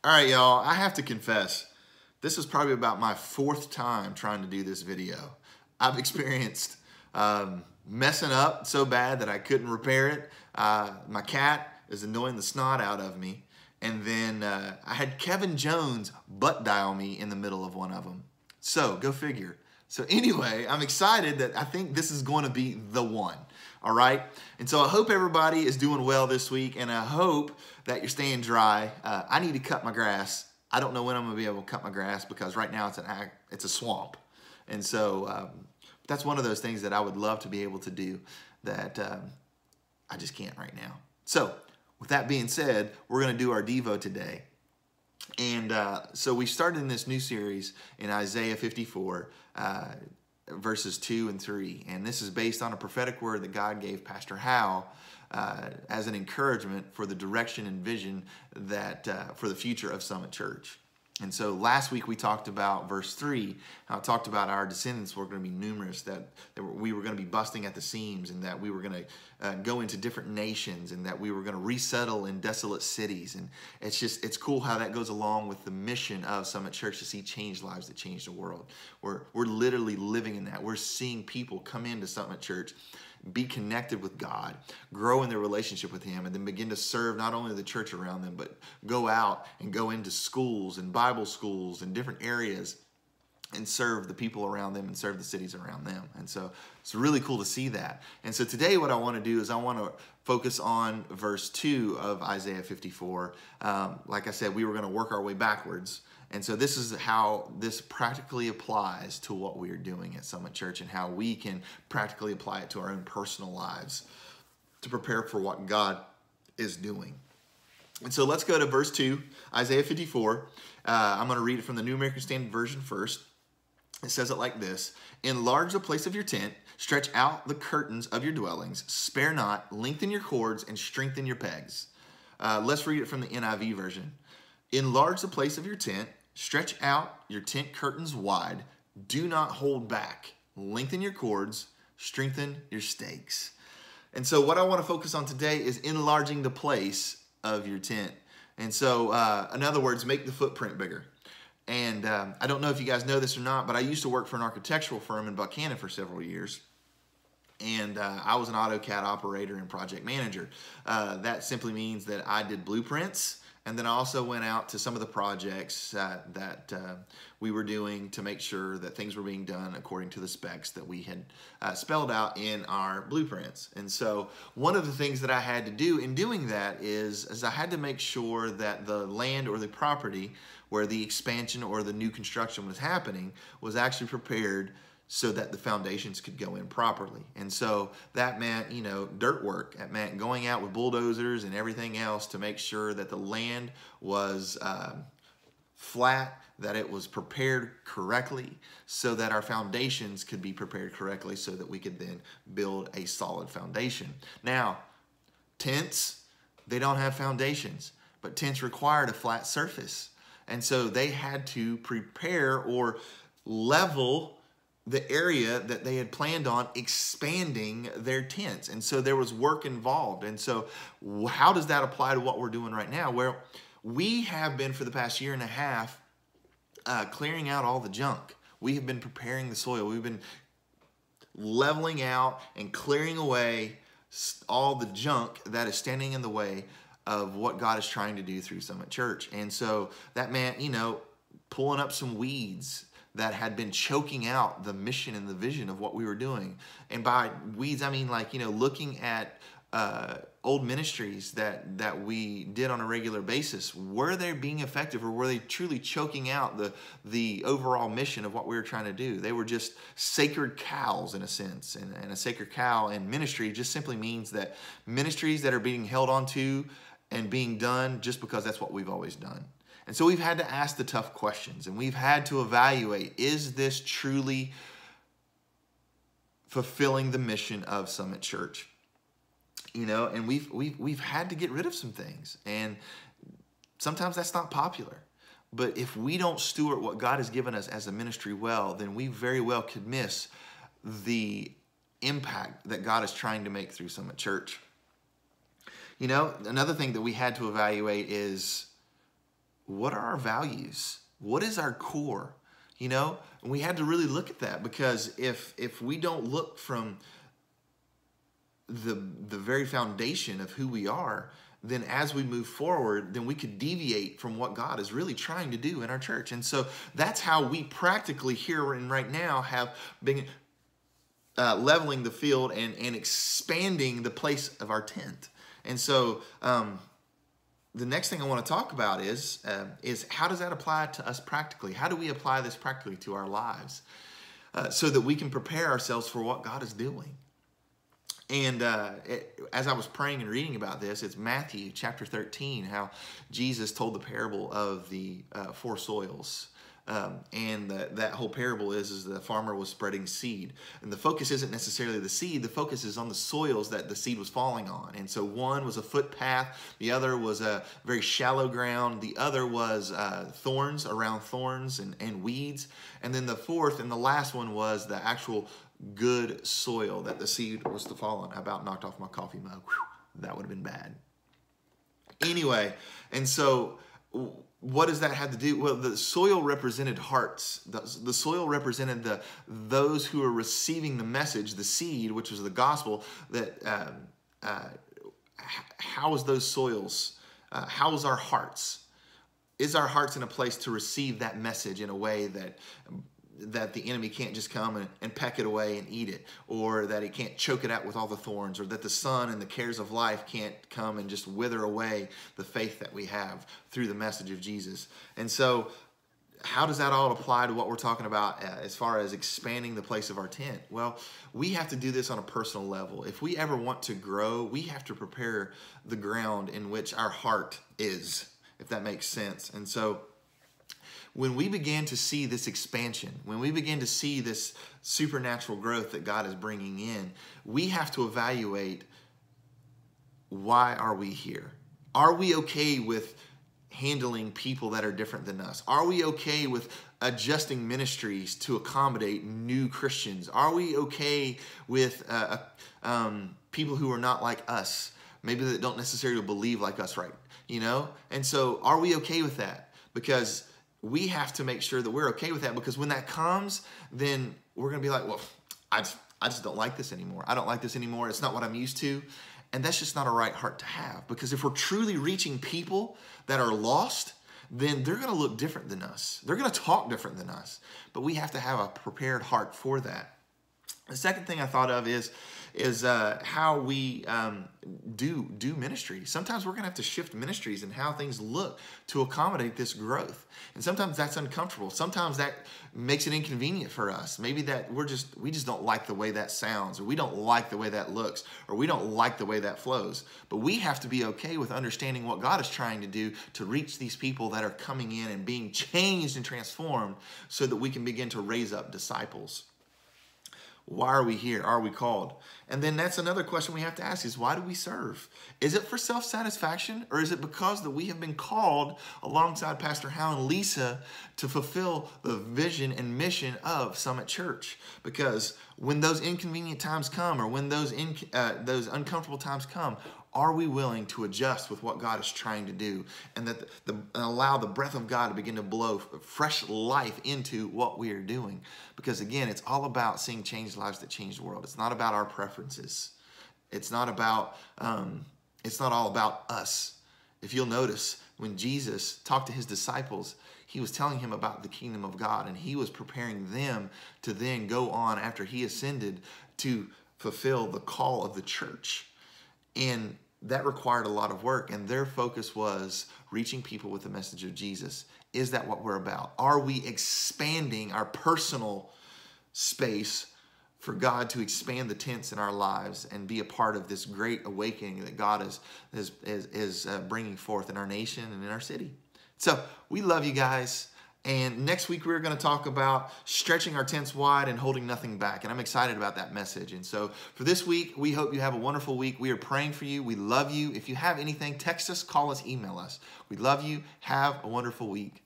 All right, y'all, I have to confess, this is probably about my fourth time trying to do this video. I've experienced messing up so bad that I couldn't repair it. My cat is annoying the snot out of me. And then I had Kevin Jones butt dial me in the middle of one of them. So, go figure. So anyway, I'm excited that I think this is going to be the one. All right. And so I hope everybody is doing well this week, and I hope that you're staying dry. I need to cut my grass. I don't know when I'm going to be able to cut my grass because right now it's a swamp. And so that's one of those things that I would love to be able to do that I just can't right now. So with that being said, we're going to do our Devo today. And so we started in this new series in Isaiah 54, verses 2 and 3. And this is based on a prophetic word that God gave Pastor Hal as an encouragement for the direction and vision that for the future of Summit Church. And so last week we talked about verse 3, how it talked about our descendants were going to be numerous, that we were going to be busting at the seams, and that we were going to go into different nations, and that we were going to resettle in desolate cities. And it's cool how that goes along with the mission of Summit Church to see change lives that change the world. We're literally living in that. We're seeing people come into Summit Church, be connected with God, grow in their relationship with Him, and then begin to serve not only the church around them, but go out and go into schools and Bible schools and different areas and serve the people around them and serve the cities around them. And so it's really cool to see that. And so today what I want to do is I want to focus on verse 2 of Isaiah 54. Like I said, we were going to work our way backwards. And so this is how this practically applies to what we are doing at Summit Church, and how we can practically apply it to our own personal lives to prepare for what God is doing. And so let's go to verse 2, Isaiah 54. I'm going to read it from the New American Standard Version first. It says it like this: "Enlarge the place of your tent, stretch out the curtains of your dwellings, spare not, lengthen your cords, and strengthen your pegs." Let's read it from the NIV version. "Enlarge the place of your tent, stretch out your tent curtains wide, do not hold back, lengthen your cords, strengthen your stakes." And so what I want to focus on today is enlarging the place of your tent. And so, in other words, make the footprint bigger. And I don't know if you guys know this or not, but I used to work for an architectural firm in Buchanan for several years. And I was an AutoCAD operator and project manager. That simply means that I did blueprints, and then I also went out to some of the projects that we were doing to make sure that things were being done according to the specs that we had spelled out in our blueprints. And so one of the things that I had to do in doing that is I had to make sure that the land or the property where the expansion or the new construction was happening was actually prepared so that the foundations could go in properly. And so that meant, dirt work. It meant going out with bulldozers and everything else to make sure that the land was flat, that it was prepared correctly, so that our foundations could be prepared correctly, so that we could then build a solid foundation. Now, tents, they don't have foundations, but tents required a flat surface. And so they had to prepare or level the area that they had planned on expanding their tents. And so there was work involved. And so how does that apply to what we're doing right now? Well, we have been for the past year and a half clearing out all the junk. We have been preparing the soil. We've been leveling out and clearing away all the junk that is standing in the way of what God is trying to do through Summit Church. And so that meant, pulling up some weeds that had been choking out the mission and the vision of what we were doing. And by weeds, I mean looking at old ministries that we did on a regular basis. Were they being effective, or were they truly choking out the overall mission of what we were trying to do? They were just sacred cows in a sense. And a sacred cow in ministry just simply means that ministries that are being held onto and being done just because that's what we've always done. And so we've had to ask the tough questions, and we've had to evaluate, is this truly fulfilling the mission of Summit Church? And we've had to get rid of some things, and sometimes that's not popular. But if we don't steward what God has given us as a ministry well, then we very well could miss the impact that God is trying to make through Summit Church. Another thing that we had to evaluate is what are our values? What is our core? You know, and we had to really look at that, because if we don't look from the very foundation of who we are, then as we move forward, then we could deviate from what God is really trying to do in our church. And so that's how we practically here and right now have been leveling the field and expanding the place of our tent. And so the next thing I want to talk about is how does that apply to us practically? How do we apply this practically to our lives so that we can prepare ourselves for what God is doing? And as I was praying and reading about this, it's Matthew chapter 13, how Jesus told the parable of the 4 soils. And that whole parable is the farmer was spreading seed. And the focus isn't necessarily the seed. The focus is on the soils that the seed was falling on. And so one was a footpath. The other was a very shallow ground. The other was thorns around thorns and weeds. And then the fourth and the last one was the actual good soil that the seed was to fall on. I about knocked off my coffee mug. Whew, that would have been bad. Anyway, and so what does that have to do? Well, the soil represented hearts. The soil represented those who are receiving the message, the seed, which was the gospel. That how is those soils? How is our hearts? Is our hearts in a place to receive that message in a way that the enemy can't just come and peck it away and eat it, or that he can't choke it out with all the thorns, or that the sun and the cares of life can't come and just wither away the faith that we have through the message of Jesus? And so how does that all apply to what we're talking about as far as expanding the place of our tent? Well, we have to do this on a personal level. If we ever want to grow, we have to prepare the ground in which our heart is, if that makes sense. And so when we begin to see this expansion, when we begin to see this supernatural growth that God is bringing in, we have to evaluate, why are we here? Are we okay with handling people that are different than us? Are we okay with adjusting ministries to accommodate new Christians? Are we okay with people who are not like us, maybe that don't necessarily believe like us, right? You know? And so are we okay with that? Because we have to make sure that we're okay with that, because when that comes, then we're going to be like, well, I just don't like this anymore. I don't like this anymore. It's not what I'm used to. And that's just not a right heart to have, because if we're truly reaching people that are lost, then they're going to look different than us. They're going to talk different than us. But we have to have a prepared heart for that. The second thing I thought of is how we do ministry. Sometimes we're going to have to shift ministries and how things look to accommodate this growth. And sometimes that's uncomfortable. Sometimes that makes it inconvenient for us. Maybe that we just don't like the way that sounds, or we don't like the way that looks, or we don't like the way that flows. But we have to be okay with understanding what God is trying to do to reach these people that are coming in and being changed and transformed, so that we can begin to raise up disciples. Why are we here? Are we called? And then that's another question we have to ask, is why do we serve? Is it for self-satisfaction, or is it because that we have been called alongside Pastor Hal and Lisa to fulfill the vision and mission of Summit Church? Because when those inconvenient times come, or when those uncomfortable times come, are we willing to adjust with what God is trying to do, and that allow the breath of God to begin to blow fresh life into what we are doing? Because again, it's all about seeing changed lives that change the world. It's not about our preferences. It's not about. It's not all about us. If you'll notice, when Jesus talked to his disciples, he was telling him about the kingdom of God, and he was preparing them to then go on after he ascended to fulfill the call of the church. And that required a lot of work, and their focus was reaching people with the message of Jesus. Is that what we're about? Are we expanding our personal space for God to expand the tents in our lives and be a part of this great awakening that God is bringing forth in our nation and in our city? So we love you guys. And next week, we're going to talk about stretching our tents wide and holding nothing back. And I'm excited about that message. And so for this week, we hope you have a wonderful week. We are praying for you. We love you. If you have anything, text us, call us, email us. We love you. Have a wonderful week.